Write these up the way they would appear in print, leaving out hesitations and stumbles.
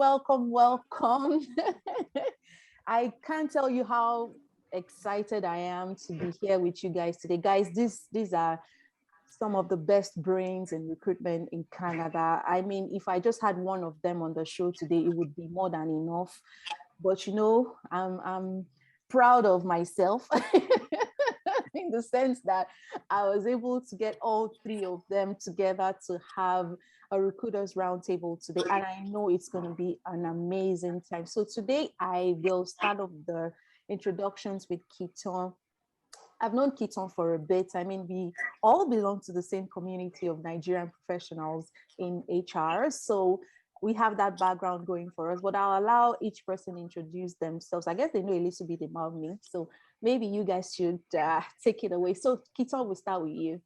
welcome, welcome. I can't tell you how excited I am to be here with you guys today. Guys, these are some of the best brains in recruitment in Canada. I mean, if I just had one of them on the show today, it would be more than enough. But I'm proud of myself in the sense that I was able to get all three of them together to have a recruiters roundtable today. And I know it's going to be an amazing time. So today I will start off the introductions with Keaton. I've known Keaton for a bit. I mean, we all belong to the same community of Nigerian professionals in HR. So we have that background going for us, but I'll allow each person introduce themselves. I guess they know a little bit about me. So maybe you guys should take it away. So Keaton, we'll start with you.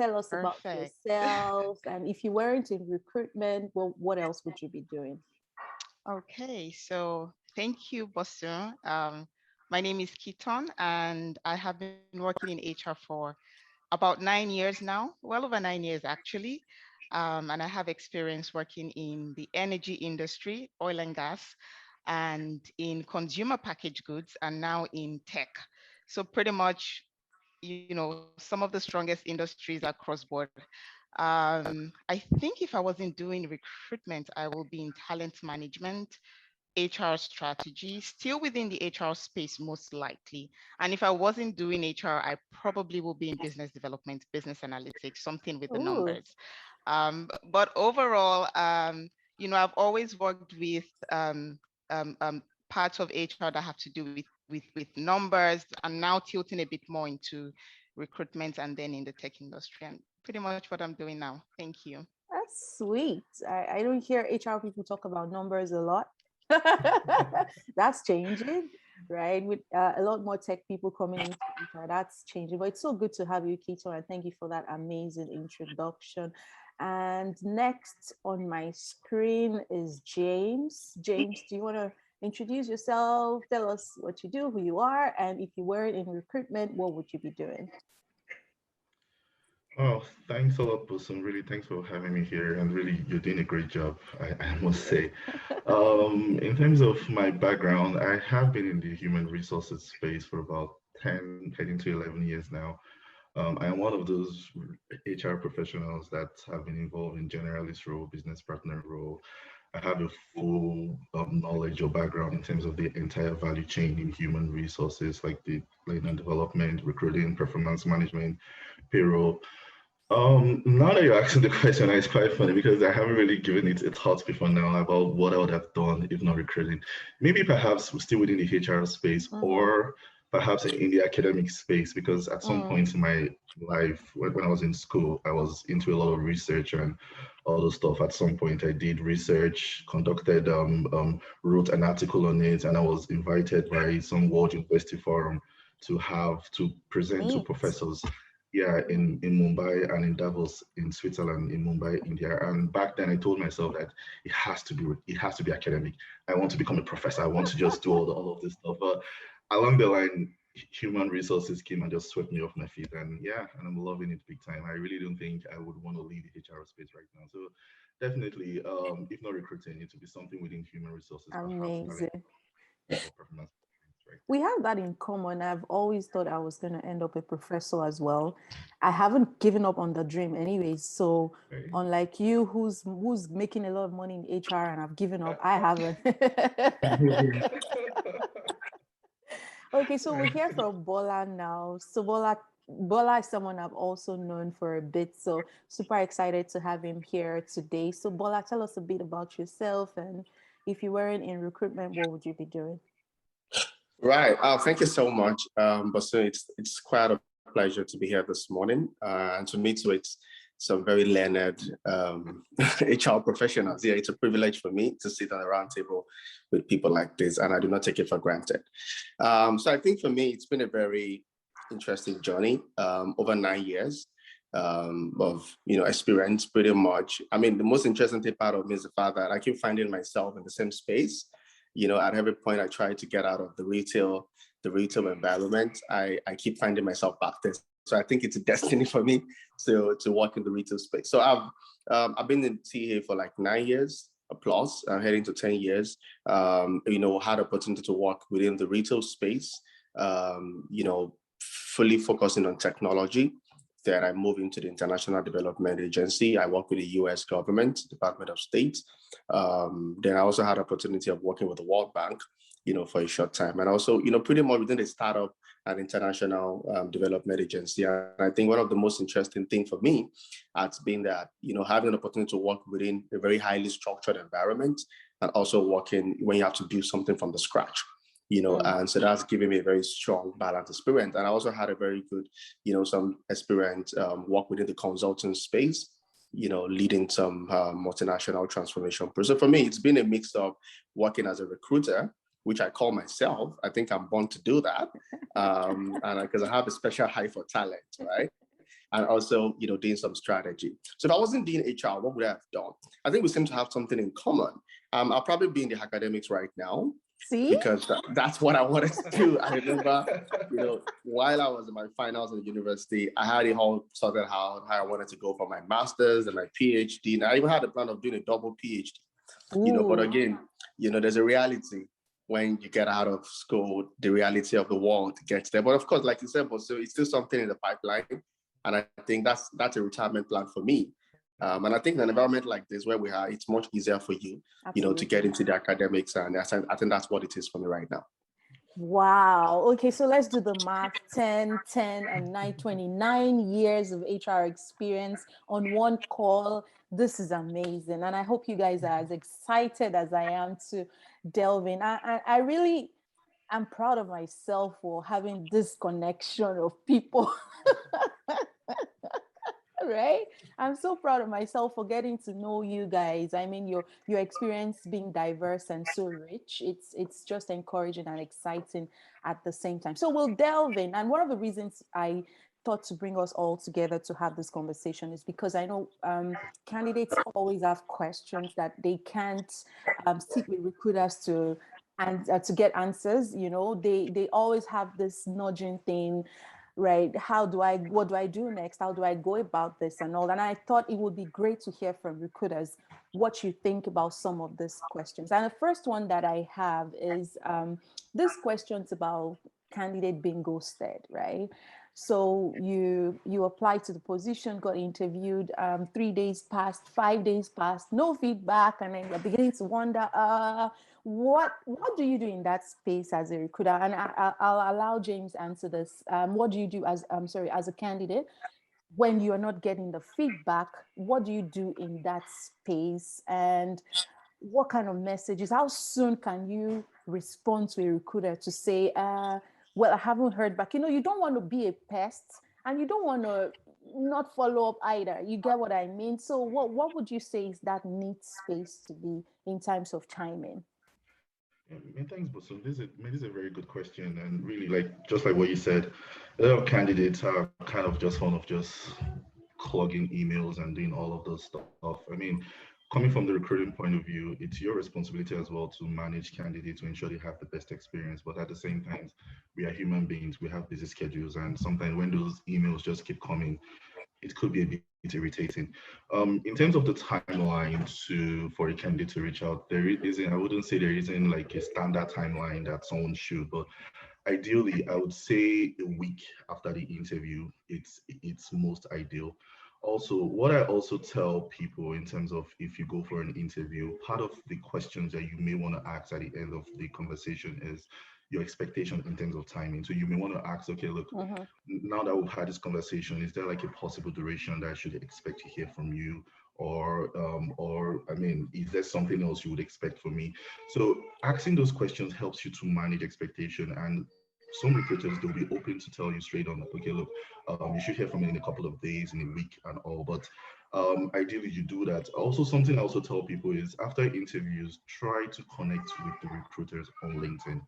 Tell us about Perfect. yourself. And if you weren't in recruitment, well, what else would you be doing? Okay, so thank you, Bosun. My name is Keaton, and I have been working in HR for about 9 years now, well over 9 years actually. And I have experience working in the energy industry, oil and gas, and in consumer packaged goods, and now in tech. So pretty much, some of the strongest industries across board. I think if I wasn't doing recruitment, I will be in talent management, HR strategy, still within the HR space, most likely. And if I wasn't doing HR, I probably will be in business development, business analytics, something with the Oh, numbers. But overall, I've always worked with um, um, parts of HR that have to do with numbers, and now tilting a bit more into recruitment and then in the tech industry. And pretty much what I'm doing now. Thank you. that's sweet. I don't hear HR people talk about numbers a lot. That's changing, right? With a lot more tech people coming into HR, that's changing. But it's so good to have you, Keto, and thank you for that amazing introduction. And next on my screen is James. James, do you want to introduce yourself? Tell us what you do, who you are, and if you weren't in recruitment, what would you be doing? Oh, thanks a lot, Bosom. Really, thanks for having me here. And really, you're doing a great job, I must say. In terms of my background, I have been in the human resources space for about 10, heading to 11 years now. I am one of those HR professionals that have been involved in generalist role, business partner role. I have a full knowledge or background in terms of the entire value chain in human resources, like the learning and development, recruiting, performance management, payroll. Now that you're asking the question, it's quite funny because I haven't really given it a thought before now about what I would have done if not recruiting. Maybe perhaps still within the HR space Mm-hmm. or perhaps in the academic space, because at some Mm, point in my life, when I was in school, I was into a lot of research and all those stuff. At some point, I did research, conducted, wrote an article on it, and I was invited by some World University Forum to present to neat. professors, yeah, in Mumbai and in Davos in Switzerland, in Mumbai, India. And back then I told myself that it has to be academic. I want to become a professor. I want to just do all of this stuff. But along the line, human resources came and just swept me off my feet. And yeah, and I'm loving it big time. I really don't think I would want to leave the HR space right now. So definitely, if not recruiting, it to be something within human resources, perhaps talent Amazing. or performance management, right? We have that in common. I've always thought I was going to end up a professor as well. I haven't given up on the dream anyways. So Right. unlike you who's making a lot of money in HR and I've given up, I haven't. Okay, so we hear from Bola now. So Bola is someone I've also known for a bit. So super excited to have him here today. So Bola, tell us a bit about yourself, and if you weren't in recruitment, what would you be doing? Right. Thank you so much. But it's quite a pleasure to be here this morning. And to meet with some very learned HR professionals. Yeah, it's a privilege for me to sit on a round table with people like this, and I do not take it for granted. So I think for me, it's been a very interesting journey over 9 years of experience pretty much. I mean, the most interesting thing part of me is the fact that I keep finding myself in the same space. At every point I try to get out of the retail environment, I keep finding myself back there. So I think it's a destiny for me to work in the retail space. So I've been in TA for like 9 years. plus, heading to 10 years. Had opportunity to work within the retail space, fully focusing on technology. Then I moved into the International Development Agency. I work with the US government, Department of State. Then I also had opportunity of working with the World Bank, for a short time. And also, pretty much within the startup and international development agency. And I think one of the most interesting things for me has been that, having an opportunity to work within a very highly structured environment and also working when you have to build something from the scratch. And so that's given me a very strong balance experience. And I also had a very good, some experience work within the consulting space, leading some multinational transformation. So for me, it's been a mix of working as a recruiter, which I call myself. I think I'm born to do that. And because I have a special eye for talent, right? And also, doing some strategy. So if I wasn't doing HR, what would I have done? I think we seem to have something in common. I'll probably be in the academics right now. See? Because that's what I wanted to do. I remember, while I was in my finals in university, I had it all sorted out how I wanted to go for my master's and my PhD. And I even had a plan of doing a double PhD, but again, there's a reality when you get out of school, the reality of the world gets there. But of course, like you said, so it's still something in the pipeline. And I think that's a retirement plan for me. And I think in an environment like this where we are, it's much easier for you, to get into the academics. And I think that's what it is for me right now. Wow. Okay, so let's do the math. 10, 10, and 9, 29 years of HR experience on one call. This is amazing. And I hope you guys are as excited as I am to delve in. I really am proud of myself for having this connection of people. Right? I'm so proud of myself for getting to know you guys. I mean, your experience being diverse and so rich. It's just encouraging and exciting at the same time. So we'll delve in. And one of the reasons I thought to bring us all together to have this conversation is because I know candidates always have questions that they can't sit with recruiters to get answers. They always have this nudging thing, right? What do I do next? How do I go about this and all? And I thought it would be great to hear from recruiters what you think about some of these questions. And the first one that I have is this question's about candidate being ghosted, right? So you applied to the position, got interviewed, 3 days passed, 5 days passed, no feedback, and then you're beginning to wonder, what do you do in that space as a recruiter? And I'll allow James answer this. What do you do as a candidate when you're not getting the feedback? What do you do in that space? And what kind of messages? How soon can you respond to a recruiter to say, well, I haven't heard back? You don't want to be a pest and you don't want to not follow up either. You get what I mean? So what would you say is that neat space to be in terms of timing? Thanks, Bosun. This is a very good question, and really, just like what you said, a lot of candidates are kind of just fond of just clogging emails and doing all of those stuff. I mean, coming from the recruiting point of view, it's your responsibility as well to manage candidates to ensure they have the best experience. But at the same time, we are human beings. We have busy schedules, and sometimes when those emails just keep coming, it could be a bit irritating. In terms of the timeline for a candidate to reach out, there isn't. I wouldn't say there isn't like a standard timeline that someone should, but ideally, I would say a week after the interview. It's most ideal. Also, what I also tell people in terms of if you go for an interview, part of the questions that you may want to ask at the end of the conversation is your expectation in terms of timing. So you may want to ask, okay, look, now that we've had this conversation, is there like a possible duration that I should expect to hear from you? Or I mean, is there something else you would expect from me? So asking those questions helps you to manage expectation, and some recruiters, they'll be open to tell you straight on, like, okay, look, you should hear from me in a couple of days, in a week, and all. But ideally, you do that. Also, something I also tell people is after interviews, try to connect with the recruiters on LinkedIn.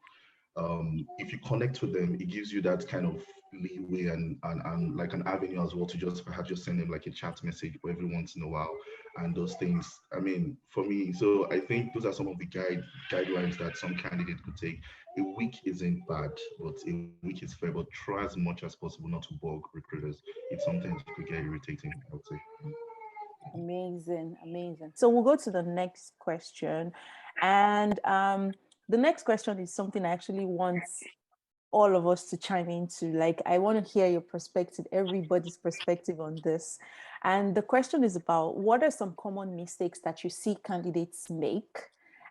If you connect with them, it gives you that kind of leeway and like an avenue as well to just perhaps just send them like a chat message every once in a while, and those things. I mean, for me, so I think those are some of the guidelines that some candidate could take. A week isn't bad, but a week is fair. But try as much as possible not to bug recruiters. It sometimes could get irritating, I would say. Amazing, amazing. So we'll go to the next question. And the next question is something I actually want all of us to chime into. Like, I want to hear your perspective, everybody's perspective on this. And the question is about, what are some common mistakes that you see candidates make?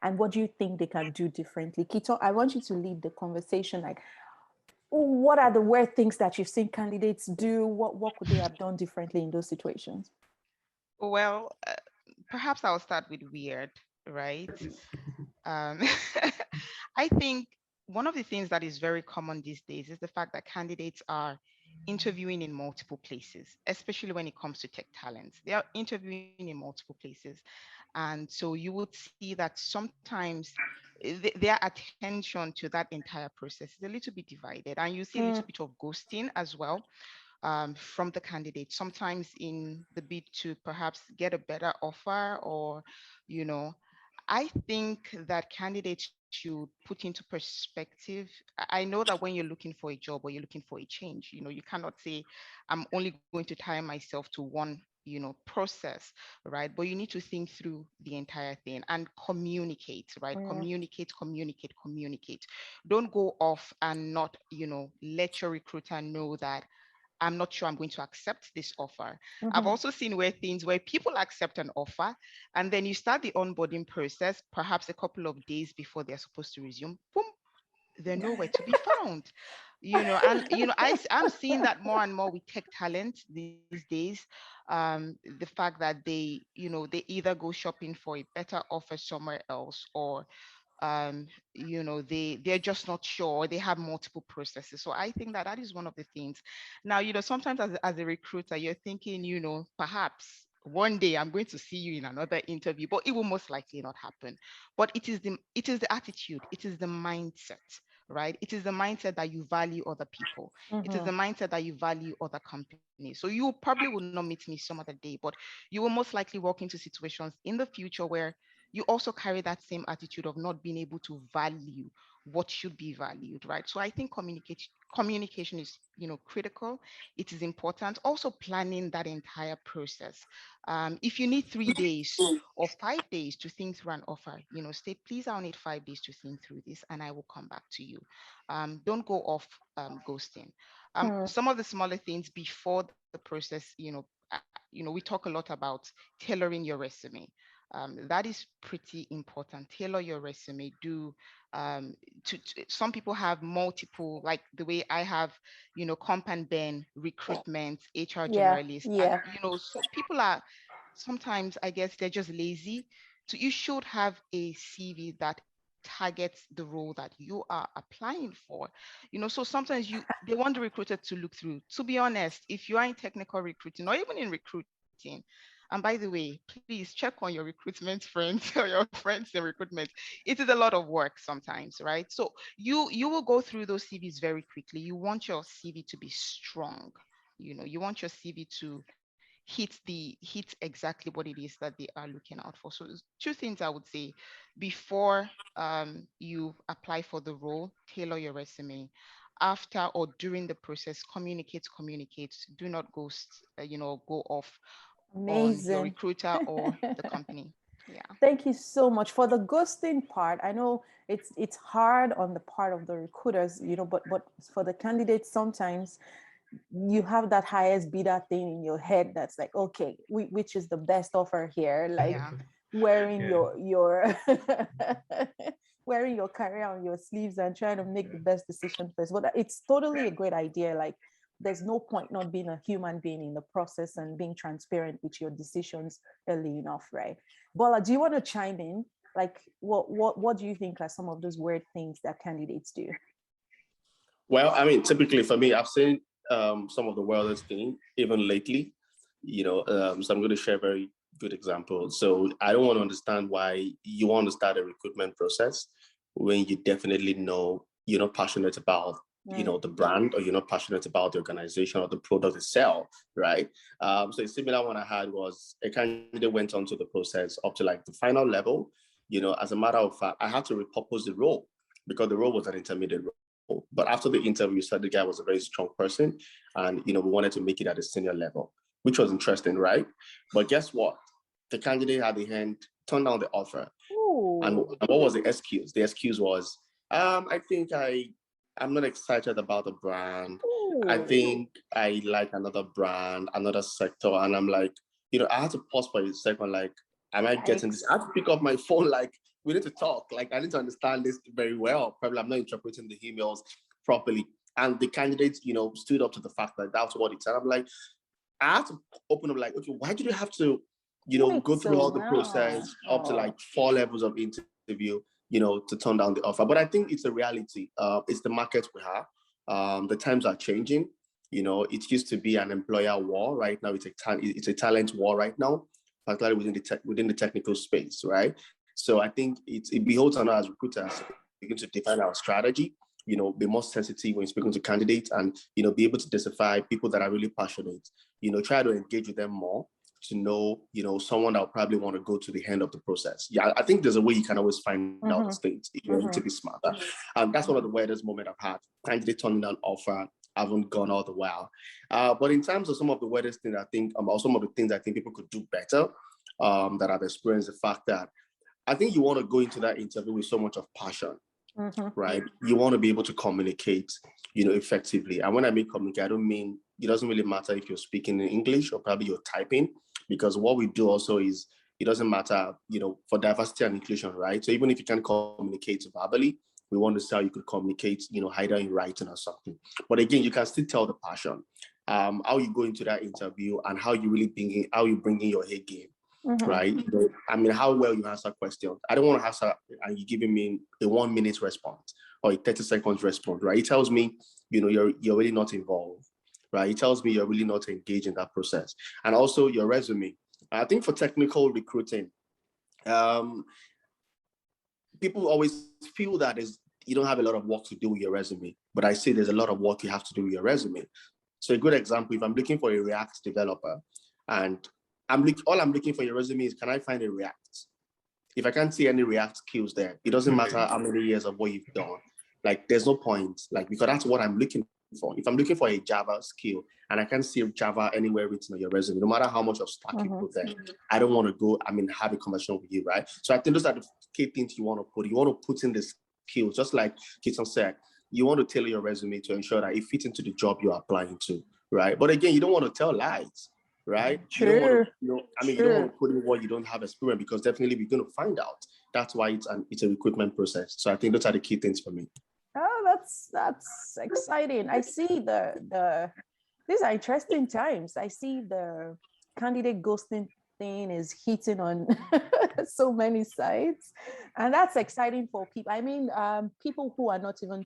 And what do you think they can do differently? Kito, I want you to lead the conversation. Like, what are the weird things that you've seen candidates do? What could they have done differently in those situations? Well, perhaps I'll start with weird, right? Um, I think one of the things that is very common these days is the fact that candidates are interviewing in multiple places, especially when it comes to tech talents. They are interviewing in multiple places. And so you would see that sometimes their attention to that entire process is a little bit divided. And you see a little Mm, bit of ghosting as well from the candidate, sometimes in the bid to perhaps get a better offer or, you know, I think that candidates should put into perspective. I know that when you're looking for a job or you're looking for a change, you cannot say, I'm only going to tie myself to one, process, right? But you need to think through the entire thing and communicate, right? yeah. Communicate, communicate, communicate. Don't go off and not, let your recruiter know that I'm not sure I'm going to accept this offer. I've Mhm. also seen where people accept an offer and then you start the onboarding process, perhaps a couple of days before they're supposed to resume. Boom, they're nowhere to be found. And I'm seeing that more and more with tech talent these days. The fact that they either go shopping for a better offer somewhere else, or they're just not sure, they have multiple processes. So I think that that is one of the things. Now, sometimes as a recruiter you're thinking, perhaps one day I'm going to see you in another interview, but it will most likely not happen. But it is the attitude, it is the mindset, right? It is the mindset that you value other people. It is the Mhm. mindset that you value other companies. So you probably will not meet me some other day, but you will most likely walk into situations in the future where you also carry that same attitude of not being able to value what should be valued, right? So I think communication is, critical. It is important. Also planning that entire process. If you need 3 days or 5 days to think through an offer, state, please, I'll need 5 days to think through this and I will come back to you. Don't go off ghosting. Mm, Some of the smaller things before the process, we talk a lot about tailoring your resume. That is pretty important. Tailor your resume. Do some people have multiple, like the way I have, comp and ben, recruitment, HR yeah, generalist, and yeah. so people are sometimes, I guess, they're just lazy. So you should have a CV that targets the role that you are applying for. So sometimes they want the recruiter to look through. To be honest, if you are in technical recruiting or even in recruiting, and by the way, please check on your recruitment friends or your friends in recruitment. It is a lot of work sometimes, right? So you will go through those CVs very quickly. You want your CV to be strong. You want your CV to hit exactly what it is that they are looking out for. So there's two things I would say before you apply for the role: tailor your resume. After or during the process, communicate. Do not go off on your Amazing. recruiter or the company. Yeah. Thank you so much for the ghosting part. I know it's hard on the part of the recruiters, but for the candidates, sometimes you have that highest bidder thing in your head that's like, okay, which is the best offer here? Like Yeah. wearing Yeah. your wearing your career on your sleeves and trying to make the best decision first. But it's totally a great idea. Like there's no point not being a human being in the process and being transparent with your decisions early enough, right? Bola, do you want to chime in? Like what do you think are some of those weird things that candidates do? Well, I mean, typically for me, I've seen some of the wildest thing even lately. So I'm going to share a very good example. So I don't want to understand why you want to start a recruitment process when you definitely know you're not passionate about Mm, the brand, or you're not passionate about the organization or the product itself, right? So a similar one I had was a candidate went on to the process up to like the final level. As a matter of fact, I had to repurpose the role because the role was an intermediate role. But after the interview, said the guy was a very strong person, and we wanted to make it at a senior level. which was interesting, right? But guess what? The candidate at the end turned down the offer. And Ooh. what was the excuse? The excuse was, I think I'm not excited about the brand. I Ooh. think I like another brand, another sector. And I'm like, I had to pause for a second, like, am I getting this? Yikes. I had to pick up my phone, like, we need to talk. Like, I need to understand this very well. Probably I'm not interpreting the emails properly. And the candidates, stood up to the fact that that's what it said. I'm like, I had to open up, like, okay, why did you have to, Wait go through so all the long. process up to like 4 levels of interview, to turn down the offer? But I think it's a reality. It's the market we have. The times are changing. It used to be an employer war. Right now, it's a talent war right now, particularly within the technical space, right? So I think it beholds on us as recruiters to begin to define our strategy. Be more sensitive when speaking to candidates, and be able to decipher people that are really passionate. Try to engage with them more to know, someone that will probably want to go to the end of the process. Yeah, I think there's a way you can always find out the Mm-hmm. state if you need to be smarter. And that's one of the weirdest moments I've had. Candidate turning down offer, I haven't gone all the while. But in terms of some of the weirdest things, I think, or some of the things I think people could do better, that I've experienced, the fact that I think you want to go into that interview with so much of passion, Mm-hmm. right? You want to be able to communicate, effectively. And when I mean communicate, I don't mean, it doesn't really matter if you're speaking in English or probably you're typing, because what we do also is, it doesn't matter, for diversity and inclusion, right? So even if you can communicate verbally, we want to see how you could communicate, either in writing or something. But again, you can still tell the passion, how you go into that interview and how you really bring in your A game, Mm-hmm. right? I mean, how well you answer questions. I don't want to answer and you giving me a 1 minute response or a 30 seconds response, right? It tells me, you're really not involved, right? It tells me you're really not engaged in that process. And also your resume. I think for technical recruiting, um, people always feel that you don't have a lot of work to do with your resume, but I say there's a lot of work you have to do with your resume. So a good example, if I'm looking for a React developer and all I'm looking for your resume is, can I find a React? If I can't see any React skills there, it doesn't matter how many years of what you've done. Like, there's no point, like, because that's what I'm looking for. If I'm looking for a Java skill and I can't see Java anywhere written on your resume, no matter how much of stack you put there, I don't want to go, have a conversation with you, right? So I think those are the key things you want to put. You want to put in the skills, just like Keaton said, you want to tailor your resume to ensure that it fits into the job you're applying to, right? But again, you don't want to tell lies, right? You don't want to, you don't want to put in what you don't have experience, because definitely we're going to find out. That's why it's a recruitment process. So I think those are the key things for me. Oh, that's exciting. I see these are interesting times. I see the candidate ghosting thing is hitting on so many sides, and that's exciting for people. I mean, people who are not even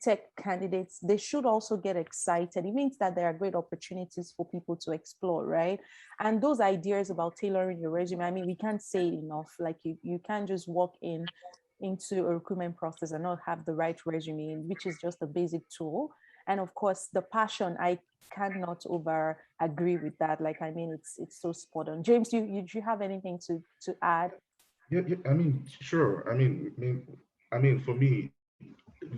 tech candidates, they should also get excited. It means that there are great opportunities for people to explore, right? And those ideas about tailoring your resume, I mean, we can't say it enough. Like, you can't just walk into a recruitment process and not have the right resume, which is just a basic tool. And of course, the passion, I cannot over agree with that. Like, I mean, it's so spot on. James, do you have anything to add? Yeah, I mean, sure. I mean, for me,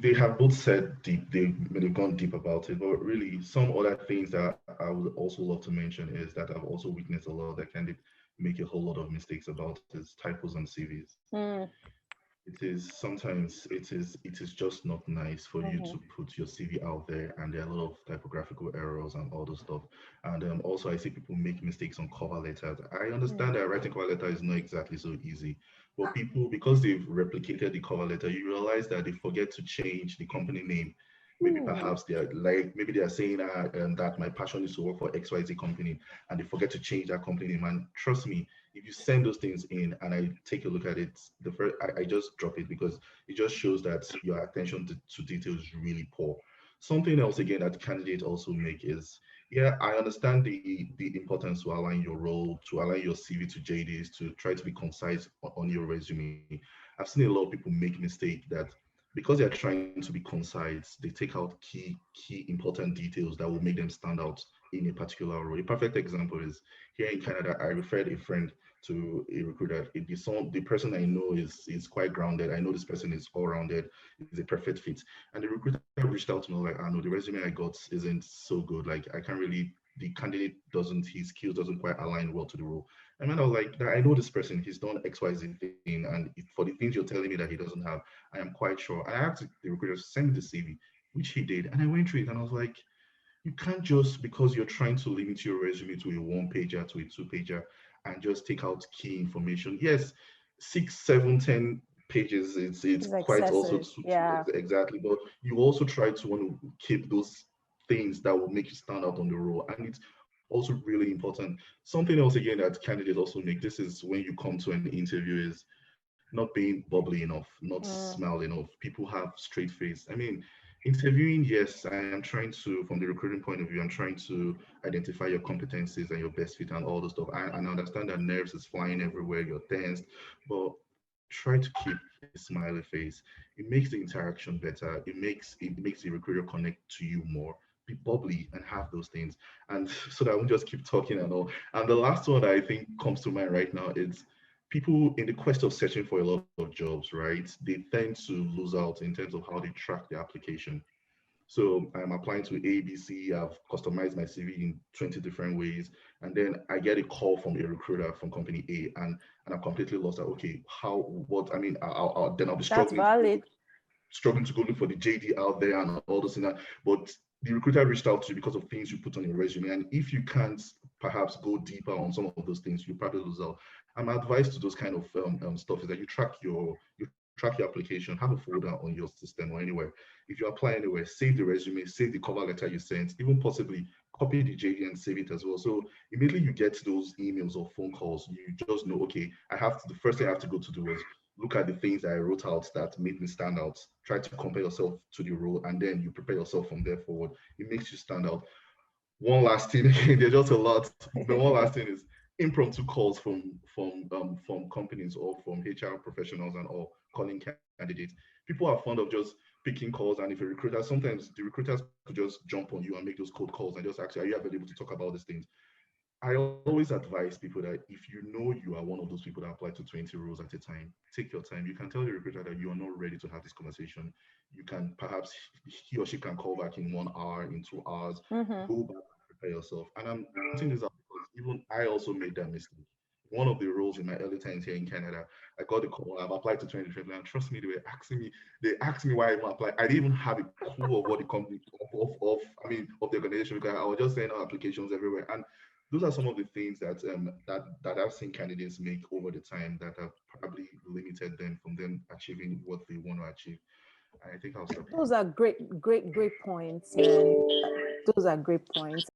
they have both said deep, they've gone deep about it, but really some other things that I would also love to mention is that I've also witnessed a lot that can make a whole lot of mistakes about is typos on CVs. Mm, It is sometimes it is just not nice for you mhm, to put your CV out there, and there are a lot of typographical errors and all those stuff. And also, I see people make mistakes on cover letters. I mm, understand that writing cover letter is not exactly so easy, but people, because they've replicated the cover letter, you realize that they forget to change the company name. Maybe mm, perhaps maybe they are saying that my passion is to work for XYZ company, and they forget to change that company name. And trust me, if you send those things in and I take a look at it, I just drop it because it just shows that your attention to detail is really poor. Something else again that candidates also make is, yeah, I understand the importance to align your role, to align your CV to JDs, to try to be concise on your resume. I've seen a lot of people make mistake that because they're trying to be concise, they take out key important details that will make them stand out in a particular role. A perfect example is here in Canada. I referred a friend to a recruiter. The person I know is quite grounded. I know this person is all rounded, is a perfect fit. And the recruiter reached out to me like, I know the resume I got isn't so good. Like I can't really the candidate doesn't, his skills doesn't quite align well to the role. And then I was like, I know this person, he's done XYZ thing, and for the things you're telling me that he doesn't have, I am quite sure. And I asked the recruiter to send me the CV, which he did, and I went through it, and I was like, you can't just, because you're trying to limit your resume to a one pager, to a two pager, and just take out key information. Yes, 6, 7, 10 pages, it's It's quite also excessive. Yeah. exactly, but you also try to want to keep those things that will make you stand out on the role, and it's also really important. Something else again that candidates also make, this is when you come to an interview, is not being bubbly enough, not Mm. smile enough. People have straight face. I mean, interviewing, yes, I am trying to, from the recruiting point of view, I'm trying to identify your competencies and your best fit and all those stuff. And I understand that nerves is flying everywhere, you're tense, but try to keep a smiley face. It makes the interaction better. It makes the recruiter connect to you more. Be bubbly and have those things. And so that I won't just keep talking and all. And the last one that I think comes to mind right now is people in the quest of searching for a lot of jobs, right? They tend to lose out in terms of how they track their application. So I'm applying to ABC. I've customized my CV in 20 different ways, and then I get a call from a recruiter from company A, and I'm completely lost. At okay, how, what? I mean, then I'll be That's valid. struggling to go look for the JD out there and all those things. But the recruiter reached out to you because of things you put on your resume, and if you can't perhaps go deeper on some of those things, you probably lose out. My advice to those kind of stuff is that you track your application, have a folder on your system or anywhere. If you apply anywhere, save the resume, save the cover letter you sent, even possibly copy the JD and save it as well. So immediately you get those emails or phone calls, you just know, okay, I have to, the first thing I have to go to do was look at the things that I wrote out that made me stand out, try to compare yourself to the role, and then you prepare yourself from there forward. It makes you stand out. One last thing, there's just a lot. The one last thing is impromptu calls from companies or from HR professionals and all calling candidates. People are fond of just picking calls, and if a recruiter, sometimes the recruiters could just jump on you and make those cold calls and just ask you, are you available to talk about these things? I always advise people that if you know you are one of those people that apply to 20 roles at a time, take your time. You can tell the recruiter that you are not ready to have this conversation. You can perhaps, he or she can call back in 1 hour, in 2 hours, Mm-hmm. go back and prepare yourself. And I'm putting this out because even I also made that mistake. One of the roles in my early times here in Canada, I got the call. I've applied to 2020, and trust me, they asked me why I even applied. I didn't even have a clue of what the company I mean, of the organization, because I was just sending out applications everywhere. And those are some of the things that I've seen candidates make over the time that have probably limited them from them achieving what they want to achieve. I think I'll stop here. Those are great, great, great points, man. Those are great points.